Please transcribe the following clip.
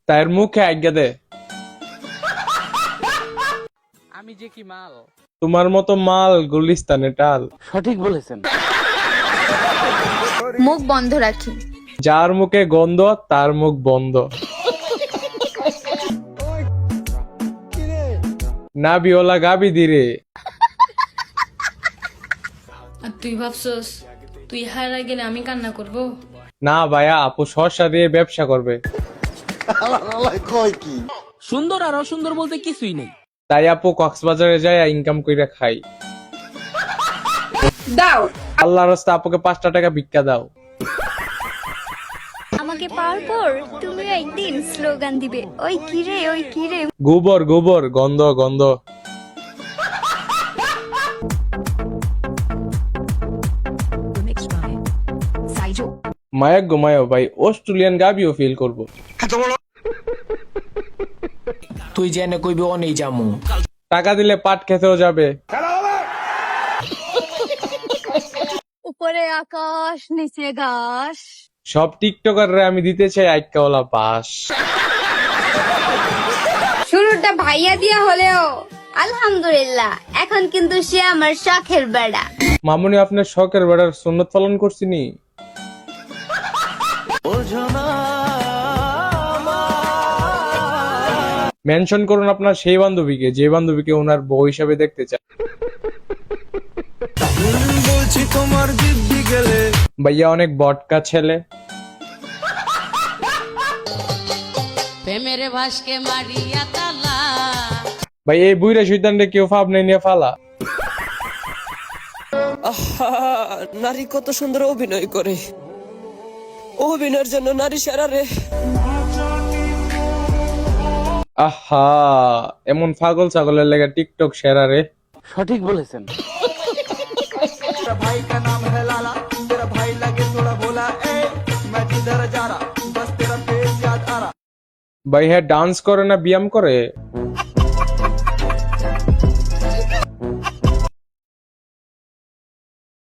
তার মুখে আজ্ঞা দে। আমি যে কি মাল। তোমার মতো মাল গুলিস্তানে টাল। সঠিক বলেছেন। মুখ বন্ধ রাখি। যার মুখে গন্ধ তার মুখ বন্ধ। না বিওলা গাবি দিরে। আর তুই ভাবছস তুই হারা গেলে আমি কান্না করব? না ভাইয়া, আপু শসা দিয়ে ব্যবসা করবে। সুন্দর আর অসুন্দর বলতে কিছুই নেই। তাই আপু কক্সবাজারে যায় ইনকাম কইরা খাই। দাও আল্লাহর রাস্তা আপুকে 5টা টাকা ভিক্ষা দাও। আমাকে পাওয়ার পর তুমি একদিন স্লোগান দিবে, ওই কিরে ওই কিরে। গোবর গোবর গন্ধ গন্ধ। মায়াক ঘুমায়ও ভাই, অস্ট্রেলিয়ান গাবিও ফিল করবো। তুই জেনে কইবি অনেই জামু। টাকা দিলে পাট খেতেও যাবে। উপরে আকাশ নিচে ঘাস। সব টিকটকাররা আমি দিতে চাই আইকাওয়ালা বাস। শুরুটা ভাইয়া দিয়া হলেও আলহামদুলিল্লাহ এখন কিন্তু সে আমার শখের বেড়া। মামুনি আপনার শখের বেড়ার সুন্নত পালন করছিনি। মেনশন করুন আপনার সেই বান্ধবীকে যে বান্ধবীকে ওনার বউ হিসাবে দেখতে চায়। বলছি তোমার দিব্যি গেলে ভাইয়া অনেক বটকা ছেলে। প্রেমের ভাসকে মারিয়া তালা। ভাই এই বুইরা শয়তানরে কেউ ফাবনে নিয়ে ফালা। নারী কত সুন্দর অভিনয় করে, অভিনয়ের জন্য নারী সেরা রে। আহা, এমন পাগল ছাগলের লেগে টিকটক সেরা রে। সঠিক বলেছেন। भाई का नाम है लाला, तेरा भाई लगे थोड़ा भोला, ए मैं जिधर जा रहा बस तेरा फेस याद आ रहा। ভাই হ্যাঁ ডান্স করে না ব্যায়াম করে?